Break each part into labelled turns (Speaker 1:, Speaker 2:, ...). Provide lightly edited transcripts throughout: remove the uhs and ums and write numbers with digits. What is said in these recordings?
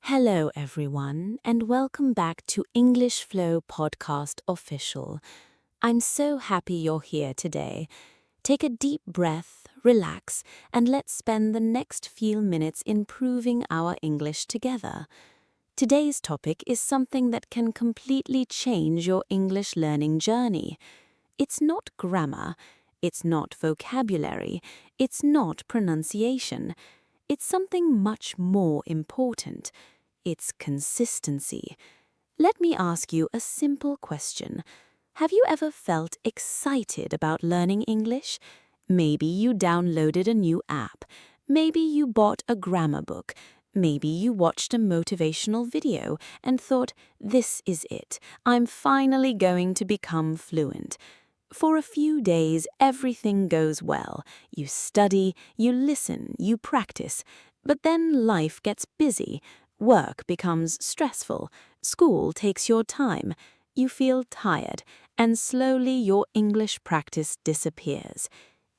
Speaker 1: Hello, everyone, and welcome back to English Flow Podcast Official. I'm so happy you're here today. Take a deep breath, relax, and let's spend the next few minutes improving our English together. Today's topic is something that can completely change your English learning journey. It's not grammar, it's not vocabulary, it's not pronunciation. It's something much more important. It's consistency. Let me ask you a simple question. Have you ever felt excited about learning English? Maybe you downloaded a new app. Maybe you bought a grammar book. Maybe you watched a motivational video and thought, this is it. I'm finally going to become fluent. For a few days, everything goes well. You study, you listen, you practice. But then life gets busy. Work becomes stressful. School takes your time. You feel tired, and slowly your English practice disappears.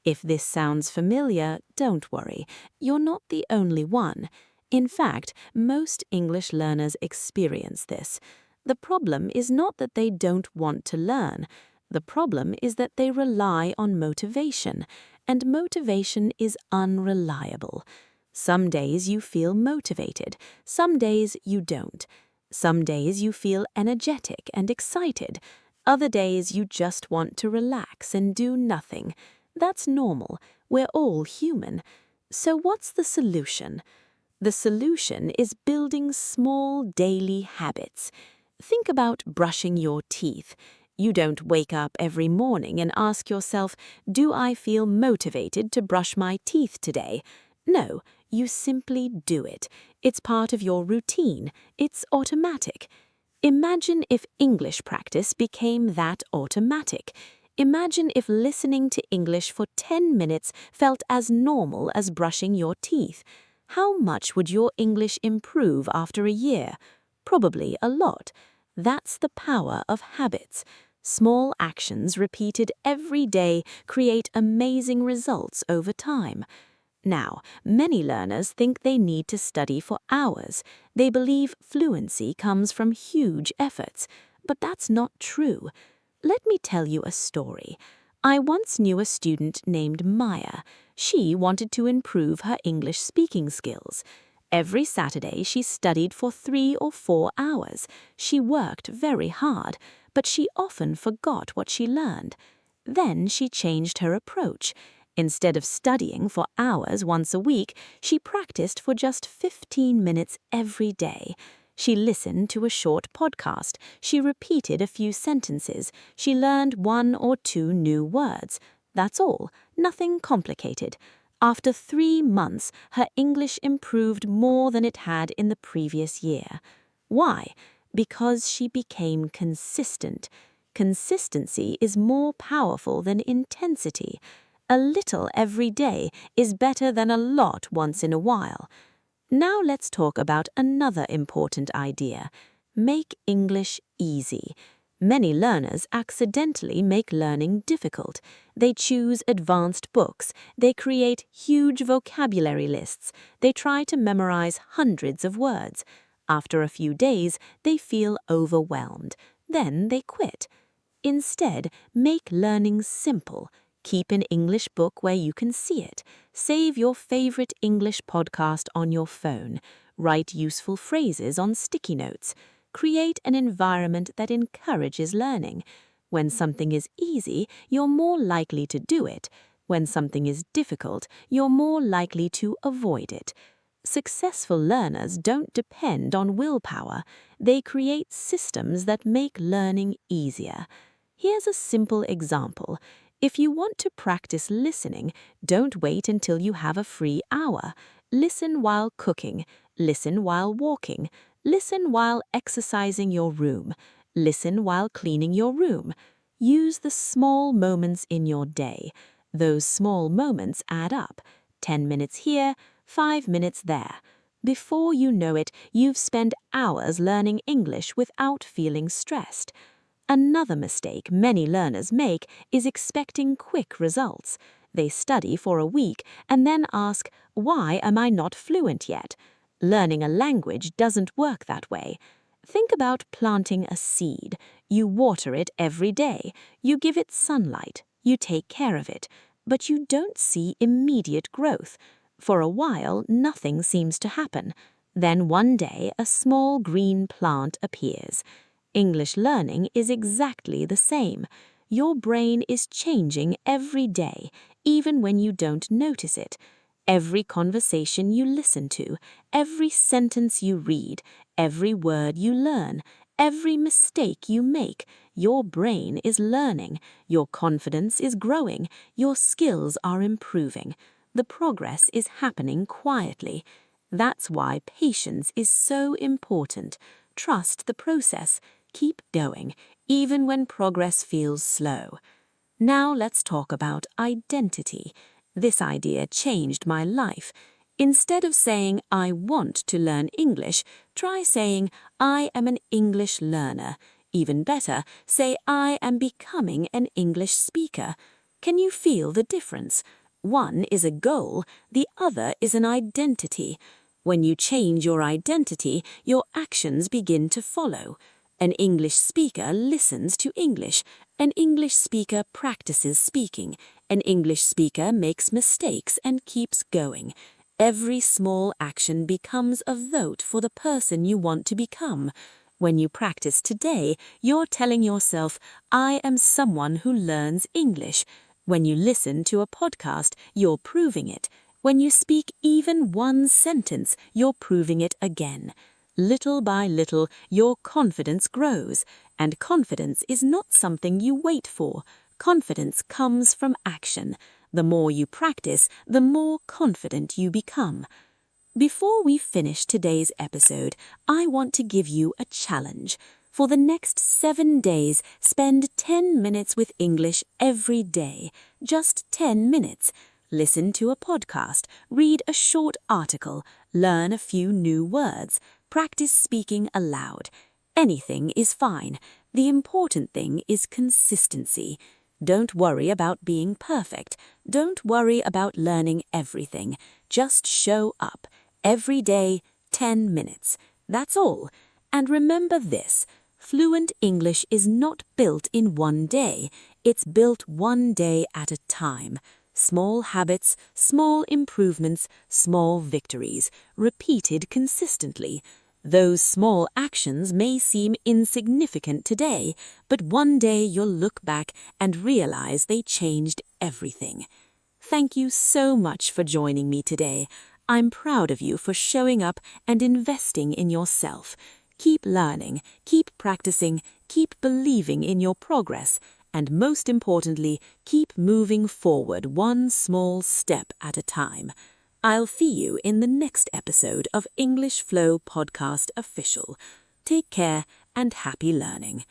Speaker 1: If this sounds familiar, don't worry. You're not the only one. In fact, most English learners experience this. The problem is not that they don't want to learn. The problem is that they rely on motivation, and motivation is unreliable. Some days you feel motivated, some days you don't. Some days you feel energetic and excited, other days you just want to relax and do nothing. That's normal. We're all human. So what's the solution? The solution is building small daily habits. Think about brushing your teeth. You don't wake up every morning and ask yourself, do I feel motivated to brush my teeth today? No, you simply do it. It's part of your routine. It's automatic. Imagine if English practice became that automatic. Imagine if listening to English for 10 minutes felt as normal as brushing your teeth. How much would your English improve after a year? Probably a lot. That's the power of habits. Small actions repeated every day create amazing results over time. Now, many learners think they need to study for hours. They believe fluency comes from huge efforts, but that's not true. Let me tell you a story. I once knew a student named Maya. She wanted to improve her English speaking skills. Every Saturday she studied for 3 or 4 hours. She worked very hard, but she often forgot what she learned. Then she changed her approach. Instead of studying for hours once a week, she practiced for just 15 minutes every day. She listened to a short podcast. She repeated a few sentences. She learned 1 or 2 new words. That's all. Nothing complicated. After 3 months, her English improved more than it had in the previous year. Why? Because she became consistent. Consistency is more powerful than intensity. A little every day is better than a lot once in a while. Now let's talk about another important idea. Make English easy. Many learners accidentally make learning difficult. They choose advanced books. They create huge vocabulary lists. They try to memorize hundreds of words. After a few days, they feel overwhelmed. Then they quit. Instead, make learning simple. Keep an English book where you can see it. Save your favorite English podcast on your phone. Write useful phrases on sticky notes. Create an environment that encourages learning. When something is easy, you're more likely to do it. When something is difficult, you're more likely to avoid it. Successful learners don't depend on willpower. They create systems that make learning easier. Here's a simple example. If you want to practice listening, don't wait until you have a free hour. Listen while cooking. Listen while walking. Listen while exercising your room. Listen while cleaning your room. Use the small moments in your day. Those small moments add up. 10 minutes here, 5 minutes there. Before you know it, you've spent hours learning English without feeling stressed. Another mistake many learners make is expecting quick results. They study for a week and then ask, why am I not fluent yet? Learning a language doesn't work that way. Think about planting a seed. You water it every day. You give it sunlight. You take care of it. But you don't see immediate growth. For a while, nothing seems to happen. Then one day, a small green plant appears. English learning is exactly the same. Your brain is changing every day, even when you don't notice it. Every conversation you listen to, every sentence you read, every word you learn, every mistake you make, your brain is learning, your confidence is growing, your skills are improving. The progress is happening quietly. That's why patience is so important. Trust the process. Keep going, even when progress feels slow. Now let's talk about identity. This idea changed my life. Instead of saying, I want to learn English, try saying, I am an English learner. Even better, say, I am becoming an English speaker. Can you feel the difference? One is a goal, the other is an identity. When you change your identity, your actions begin to follow. An English speaker listens to English. An English speaker practices speaking. An English speaker makes mistakes and keeps going. Every small action becomes a vote for the person you want to become. When you practice today, you're telling yourself, I am someone who learns English. When you listen to a podcast, you're proving it. When you speak even one sentence, you're proving it again. Little by little, your confidence grows, and confidence is not something you wait for. Confidence comes from action. The more you practice, the more confident you become. Before we finish today's episode, I want to give you a challenge. For the next 7 days, spend 10 minutes with English every day. Just 10 minutes. Listen to a podcast, read a short article, learn a few new words. Practice speaking aloud. Anything is fine. The important thing is consistency. Don't worry about being perfect. Don't worry about learning everything. Just show up. Every day, 10 minutes. That's all. And remember this, fluent English is not built in one day. It's built one day at a time. Small habits, small improvements, small victories, repeated consistently. Those small actions may seem insignificant today, but one day you'll look back and realize they changed everything. Thank you so much for joining me today. I'm proud of you for showing up and investing in yourself. Keep learning, keep practicing, keep believing in your progress, and most importantly, keep moving forward one small step at a time. I'll see you in the next episode of English Flow Podcast Official. Take care and happy learning.